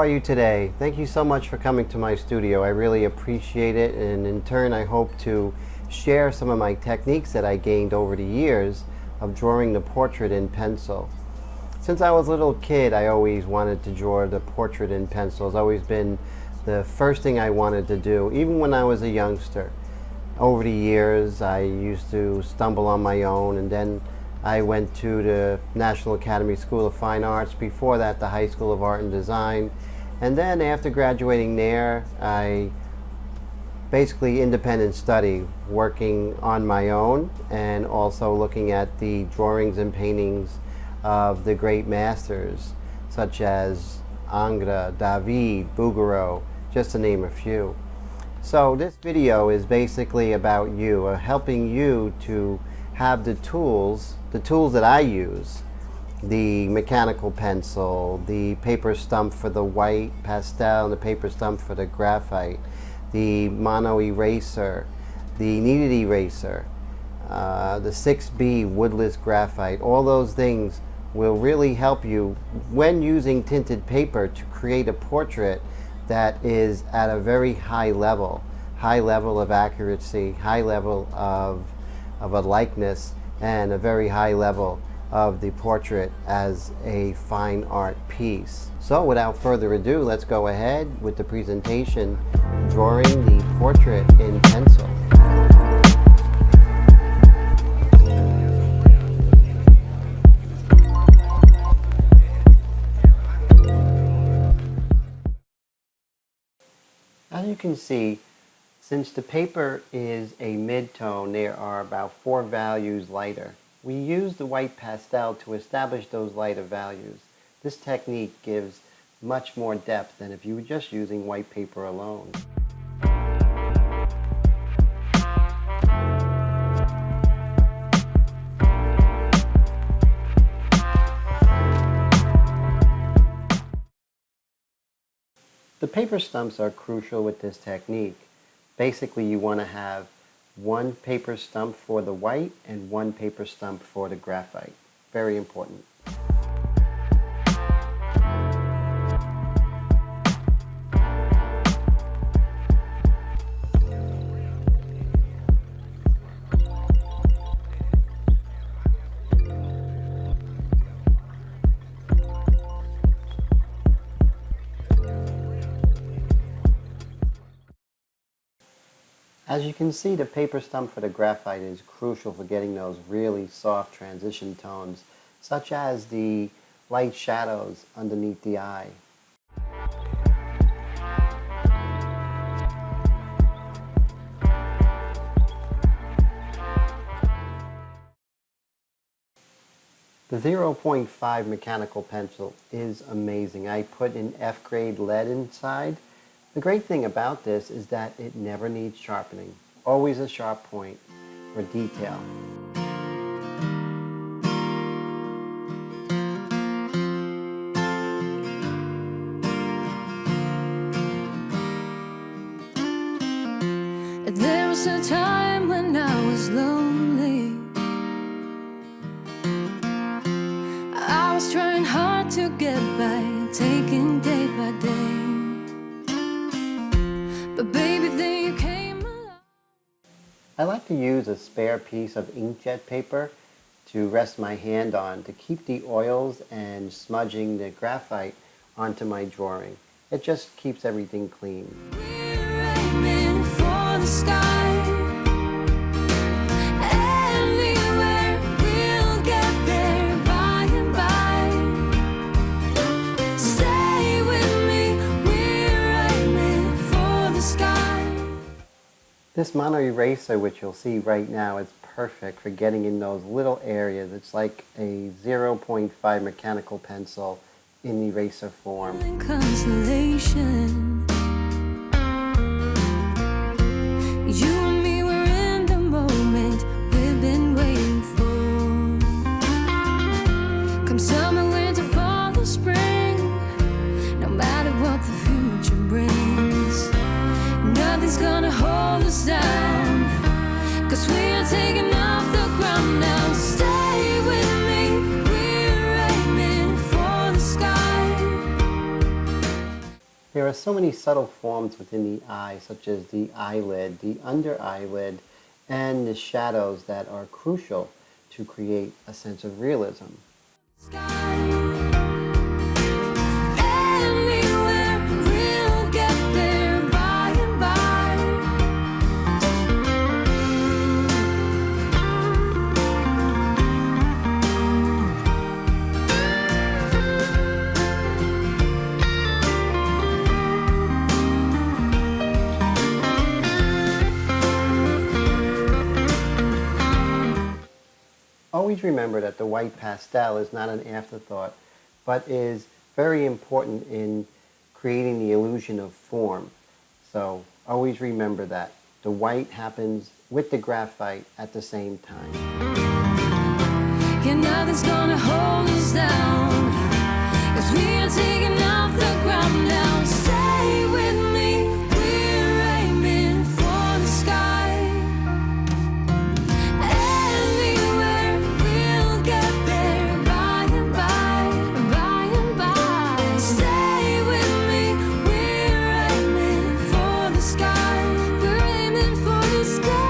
are you today? Thank you so much for coming to my studio. I really appreciate it, and in turn I hope to share some of my techniques that I gained over the years of drawing the portrait in pencil. Since I was a little kid, I always wanted to draw the portrait in pencil. It's always been the first thing I wanted to do, even when I was a youngster. Over the years, I used to stumble on my own, and then I went to the National Academy School of Fine Arts. Before that, the High School of Art and Design. And then after graduating there, I basically independent study, working on my own and also looking at the drawings and paintings of the great masters such as Ingres, David, Bouguereau, just to name a few. So this video is basically about you, helping you to have the tools that I use, the mechanical pencil, the paper stump for the white pastel, and the paper stump for the graphite, the mono eraser, the kneaded eraser, the 6B woodless graphite. All those things will really help you when using tinted paper to create a portrait that is at a very high level of accuracy, high level of a likeness, and a very high level of the portrait as a fine art piece. So without further ado, let's go ahead with the presentation, drawing the portrait in pencil. As you can see, since the paper is a mid-tone, there are about 4 values lighter. We use the white pastel to establish those lighter values. This technique gives much more depth than if you were just using white paper alone. The paper stumps are crucial with this technique. Basically, you want to have one paper stump for the white and one paper stump for the graphite. Very important. As you can see, the paper stump for the graphite is crucial for getting those really soft transition tones, such as the light shadows underneath the eye. The 0.5 mechanical pencil is amazing. I put an F-grade lead inside. The great thing about this is that it never needs sharpening. Always a sharp point for detail. There was a time when I was lonely. I was trying hard to get by, taking day by day. But baby, then you came along. I like to use a spare piece of inkjet paper to rest my hand on to keep the oils and smudging the graphite onto my drawing. It just keeps everything clean. We're aiming for the sky. Anywhere, we'll get there by and by. Stay with me, we're aiming for the sky. This mono eraser, which you'll see right now, is perfect for getting in those little areas. It's like a 0.5 mechanical pencil in eraser form. Consolation. You and me were in the moment we've been waiting for. Come summer, winter, fall, or spring, no matter what the future brings, nothing's gonna hold us down, 'cause we are taking off the ground now. Stay with me, we're aiming for the sky. There are so many subtle forms within the eye, such as the eyelid, the under eyelid, and the shadows that are crucial to create a sense of realism. Always remember that the white pastel is not an afterthought, but is very important in creating the illusion of form. So always remember that. The white happens with the graphite at the same time. Yeah, nothing's gonna hold us down, 'cause we are taking off the ground now. Stay with me, we're aiming for the sky. Anywhere, we'll get there by and by, by and by. Stay with me, we're aiming for the sky. We're aiming for the sky.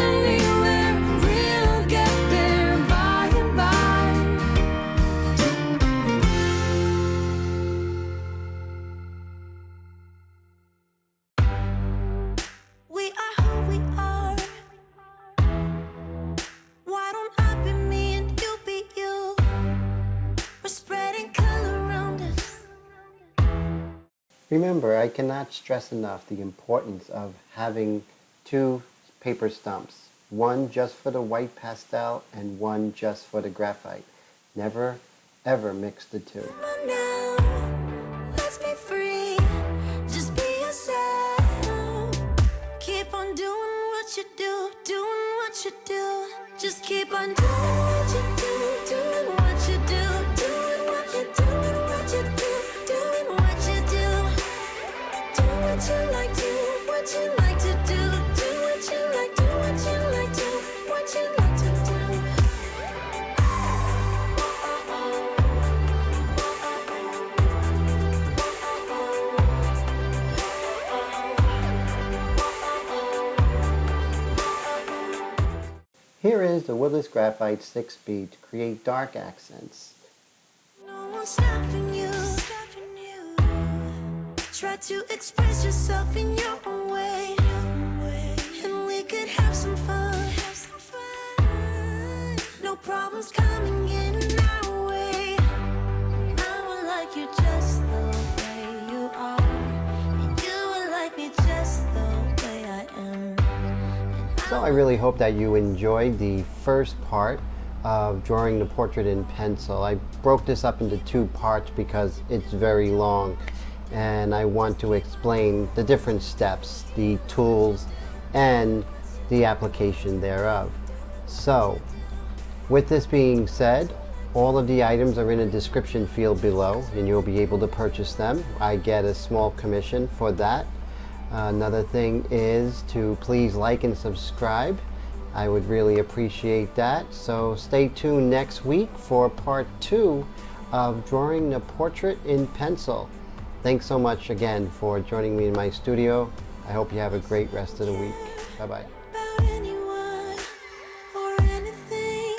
Anywhere, we'll get there by and by. We are who we are. Why don't I be me and you be you? We're spreading color around us. Remember, I cannot stress enough the importance of having two paper stumps. One just for the white pastel and one just for the graphite. Never, ever mix the two. Come on now, let's be free. Just be yourself. Keep on doing what you do, doing what you do. Just keep on doing what you do, doing what you do, doing what you do, what you do, doing what you do. Do what you like, do what you like to do, do what you like, do what you like to, what you like to do. Here is the Woodless Graphite 6-speed to create dark accents. No one's stopping you. Try to express yourself in your own way, and we could have some fun. No problems coming in our way. I would like you just the way you are, and you would like me just the way I am. So I really hope that you enjoyed the first part of drawing the portrait in pencil. I broke this up into two parts because it's very long, and I want to explain the different steps, the tools, and the application thereof. So, with this being said, all of the items are in a description field below, and you'll be able to purchase them. I get a small commission for that. Another thing is to please like and subscribe. I would really appreciate that. So stay tuned next week for part 2 of drawing the portrait in pencil. Thanks so much again for joining me in my studio. I hope you have a great rest of the week. Bye-bye. About anyone or anything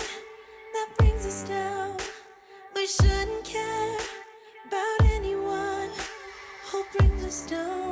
that brings us down. We shouldn't care about anyone who brings us down.